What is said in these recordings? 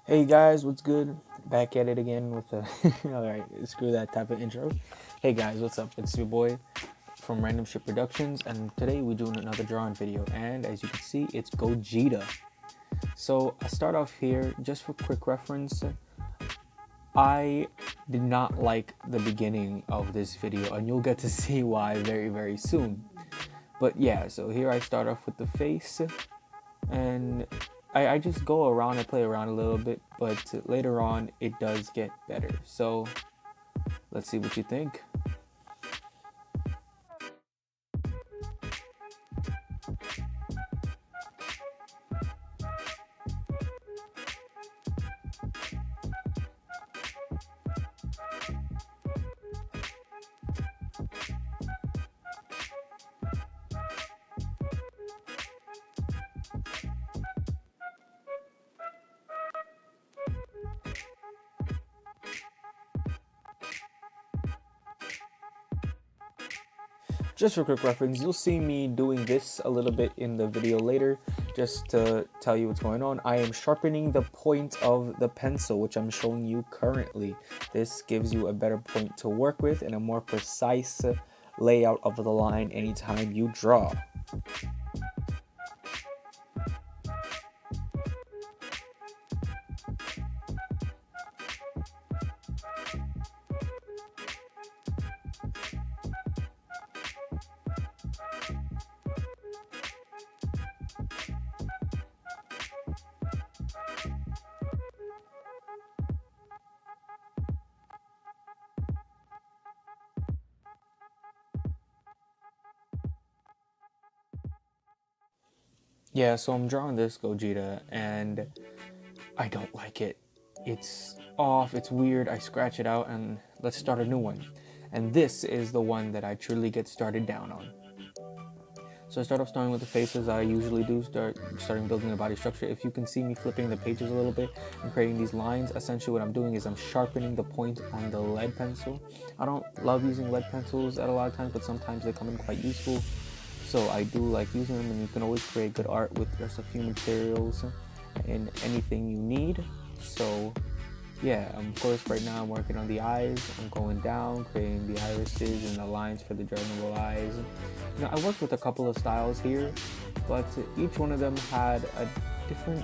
Hey guys, what's good? Back at it again with the. Alright, screw that type of intro. Hey guys, what's up? It's your boy from Random Ship Productions, and today we're doing another drawing video. And as you can see, it's Gogeta. So I start off here just for quick reference. I did not like the beginning of this video, and you'll get to see why very soon. But yeah, so here I start off with the face, and I just go around and play around a little bit, but later on it does get better. So let's see what you think. Just for quick reference, you'll see me doing this a little bit in the video later, just to tell you what's going on. I am sharpening the point of the pencil, which I'm showing you currently. This gives you a better point to work with and a more precise layout of the line anytime you draw. Yeah, so I'm drawing this Gogeta and I don't like it. It's off, it's weird, I scratch it out and let's start a new one. And this is the one that I truly get started down on. So I start off starting with the faces. I usually do starting building the body structure. If you can see me flipping the pages a little bit and creating these lines, essentially what I'm doing is I'm sharpening the point on the lead pencil. I don't love using lead pencils at a lot of times, but sometimes they come in quite useful. So I do like using them, and you can always create good art with just a few materials and anything you need. So yeah, of course right now I'm working on the eyes. I'm going down, creating the irises and the lines for the dragonball eyes. You know, I worked with a couple of styles here, but each one of them had a different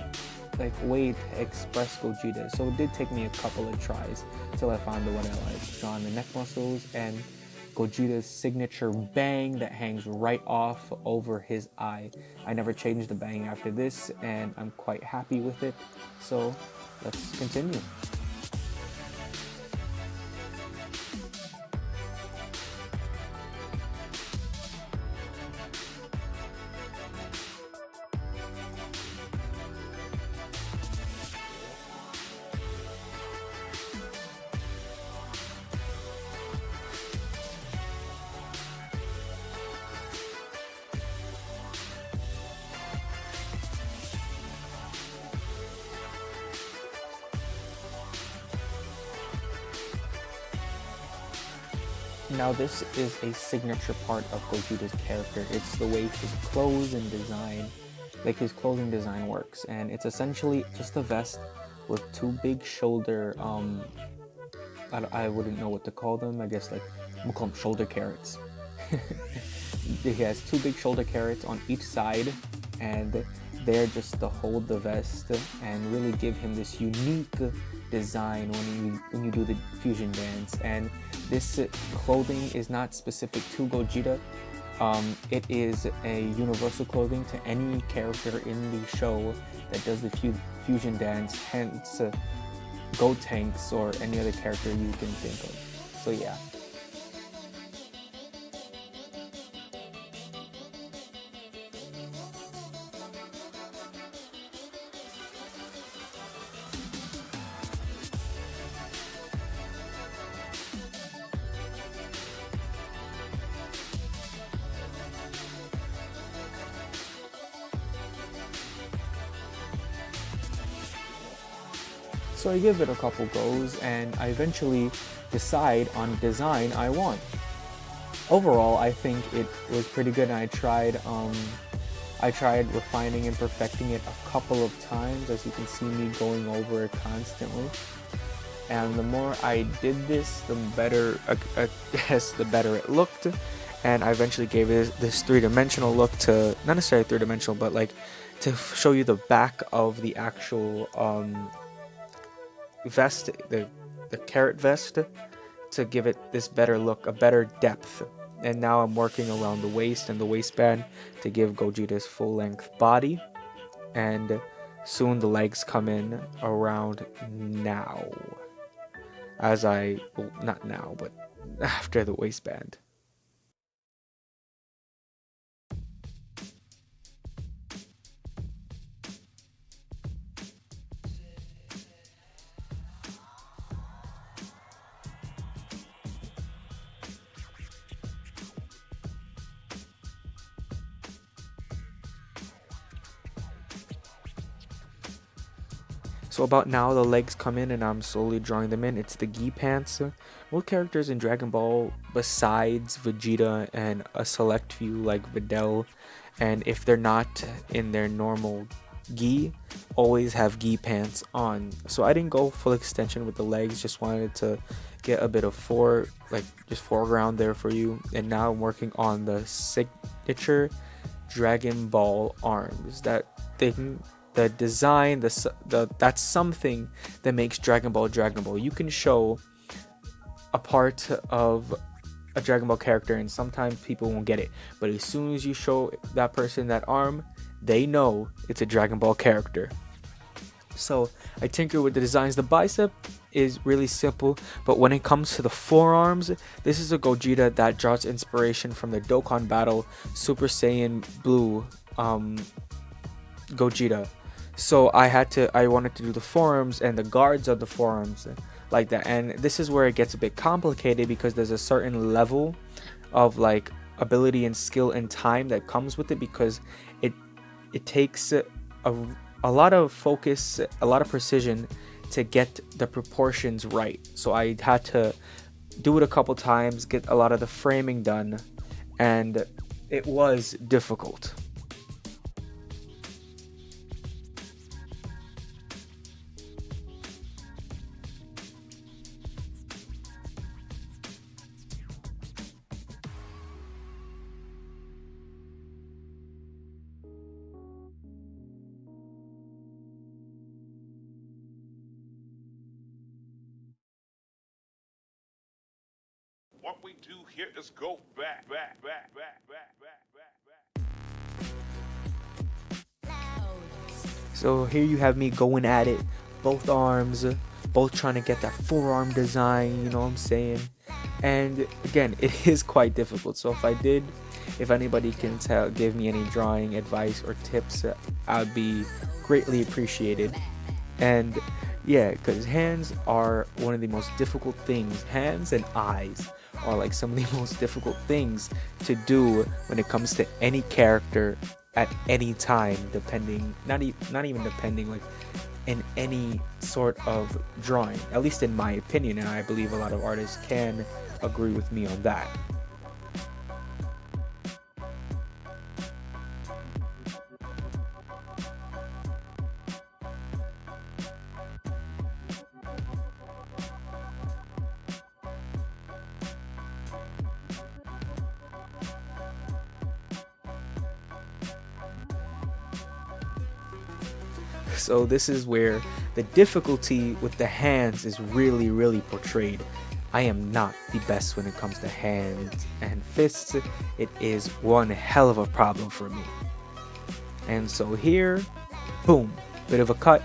way to express Gogeta. So it did take me a couple of tries till I found the one I liked. Drawing the neck muscles and Gogeta's signature bang that hangs right off over his eye. I never changed the bang after this, and I'm quite happy with it. So let's continue. Now this is a signature part of Gogeta's character. It's the way his clothes and design, his clothing design works. And it's essentially just a vest with two big shoulder, I wouldn't know what to call them. I guess we'll call them shoulder carrots. He has two big shoulder carrots on each side, and they're just to hold the vest and really give him this unique design when you do the fusion dance. And this clothing is not specific to Gogeta. It is a universal clothing to any character in the show that does the fusion dance, hence Gotenks or any other character you can think of. So yeah. So I give it a couple goes, and I eventually decide on design I want. Overall, I think it was pretty good, and I tried I tried refining and perfecting it a couple of times, as you can see me going over it constantly. And the more I did this, the better, yes, the better it looked. And I eventually gave it this three-dimensional look, to not necessarily three-dimensional, but like to show you the back of the actual vest, the carrot vest, to give it this better look, a better depth. And now I'm working around the waist and the waistband to give Gogeta's full-length body. And soon the legs come in around now. Well, not now, but after the waistband. So about now, the legs come in and I'm slowly drawing them in. It's the gi pants. Most characters in Dragon Ball, besides Vegeta and a select few like Videl, and if they're not in their normal gi, always have gi pants on. So I didn't go full extension with the legs, just wanted to get a bit of just foreground there for you. And now I'm working on the signature Dragon Ball arms. That thing, the design, that's something that makes Dragon Ball Dragon Ball. You can show a part of a Dragon Ball character and sometimes people won't get it, but as soon as you show that person that arm, they know it's a Dragon Ball character. So I tinker with the designs. The bicep is really simple, but when it comes to the forearms, this is a Gogeta that draws inspiration from the Dokkan Battle Super Saiyan Blue Gogeta. So I wanted to do the forearms and the guards of the forearms like that. And this is where it gets a bit complicated, because there's a certain level of like ability and skill and time that comes with it, because it takes a lot of focus, a lot of precision to get the proportions right. So I had to do it a couple times, get a lot of the framing done, and it was difficult. What we do here is go back, back, back, back, back, back, back, back. So here you have me going at it, both arms, both trying to get that forearm design, you know what I'm saying? And again, it is quite difficult. So if anybody can give me any drawing advice or tips, I'd be greatly appreciated. And yeah, because hands are one of the most difficult things. Hands and eyes are like some of the most difficult things to do when it comes to any character at any time, depending, not even depending, like in any sort of drawing, at least in my opinion, and I believe a lot of artists can agree with me on that. So this is where the difficulty with the hands is really, really portrayed. I am not the best when it comes to hands and fists. It is one hell of a problem for me. And so here, boom, bit of a cut.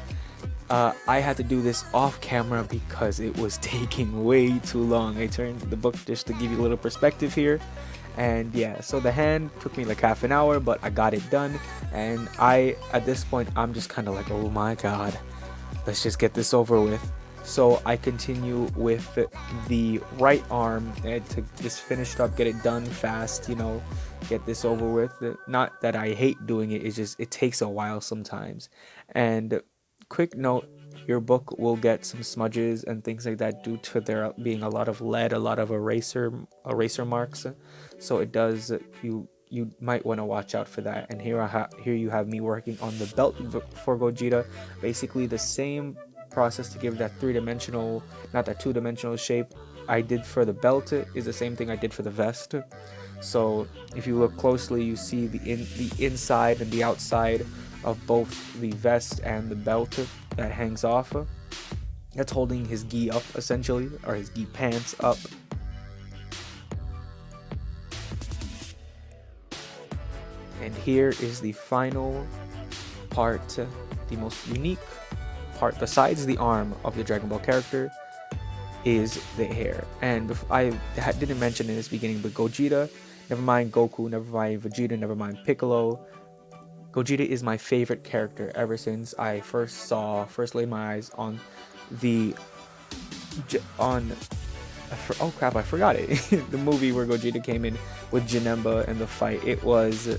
I had to do this off camera because it was taking way too long. I turned the book just to give you a little perspective here. And yeah, so the hand took me like half an hour, but I got it done. And at this point, I'm just kind of like, oh my god, let's just get this over with. So I continue with the right arm and to just finish up, get it done fast, get this over with. Not that I hate doing it, it's just it takes a while sometimes. And quick note, your book will get some smudges and things like that due to there being a lot of lead, a lot of eraser marks. So it does, you you might want to watch out for that. And here you have me working on the belt for Gogeta. Basically the same process to give that three-dimensional, not that two-dimensional shape I did for the belt is the same thing I did for the vest. So if you look closely, you see the inside and the outside of both the vest and the belt that hangs off. That's holding his gi up essentially, or his gi pants up. And here is the final part, the most unique part besides the arm of the Dragon Ball character is the hair. And I didn't mention in this beginning, but Gogeta, never mind Goku, never mind Vegeta, never mind Piccolo, Gogeta is my favorite character ever since I first laid my eyes on oh crap, I forgot it. The movie where Gogeta came in with Janemba and the fight. It was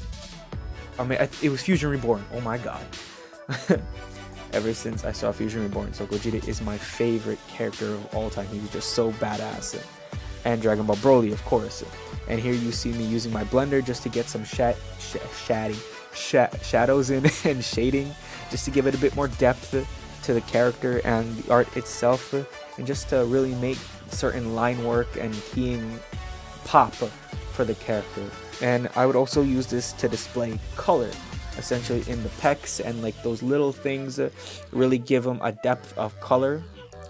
Fusion Reborn. Oh my god. Ever since I saw Fusion Reborn. So Gogeta is my favorite character of all time. He's just so badass. And Dragon Ball Broly, of course. And here you see me using my blender just to get some shadows in and shading, just to give it a bit more depth to the character and the art itself, and just to really make certain line work and keying pop for the character. And I would also use this to display color, essentially in the pecs, and like those little things really give them a depth of color.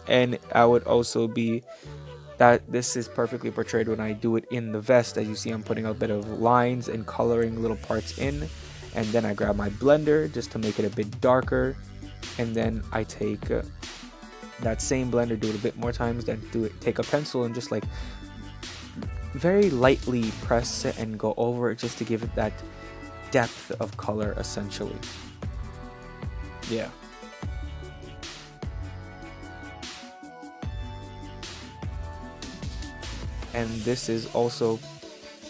And I would also be that this is perfectly portrayed when I do it in the vest. As you see, I'm putting a bit of lines and coloring little parts in, and then I grab my blender just to make it a bit darker, and then I take that same blender, do it a bit more times, then take a pencil and just like very lightly press it and go over it, just to give it that depth of color essentially. Yeah. And this is also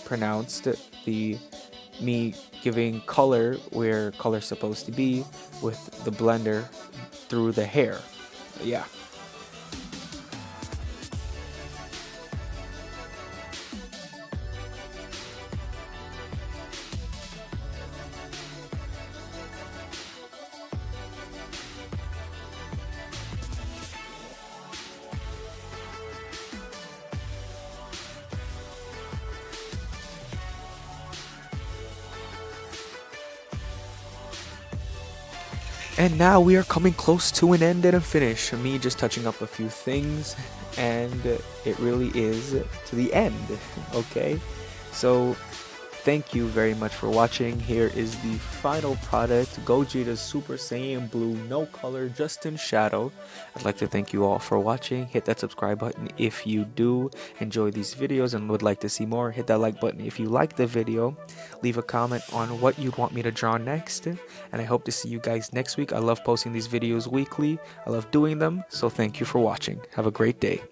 pronounced me giving color where color's supposed to be with the blender through the hair. Yeah. And now we are coming close to an end and a finish. Me just touching up a few things, and it really is to the end. Okay, so thank you very much for watching. Here is the final product, Gogeta Super Saiyan Blue, no color, just in shadow. I'd like to thank you all for watching. Hit that subscribe button if you do enjoy these videos and would like to see more. Hit that like button if you like the video. Leave a comment on what you'd want me to draw next, and I hope to see you guys next week. I love posting these videos weekly. I love doing them, so thank you for watching. Have a great day.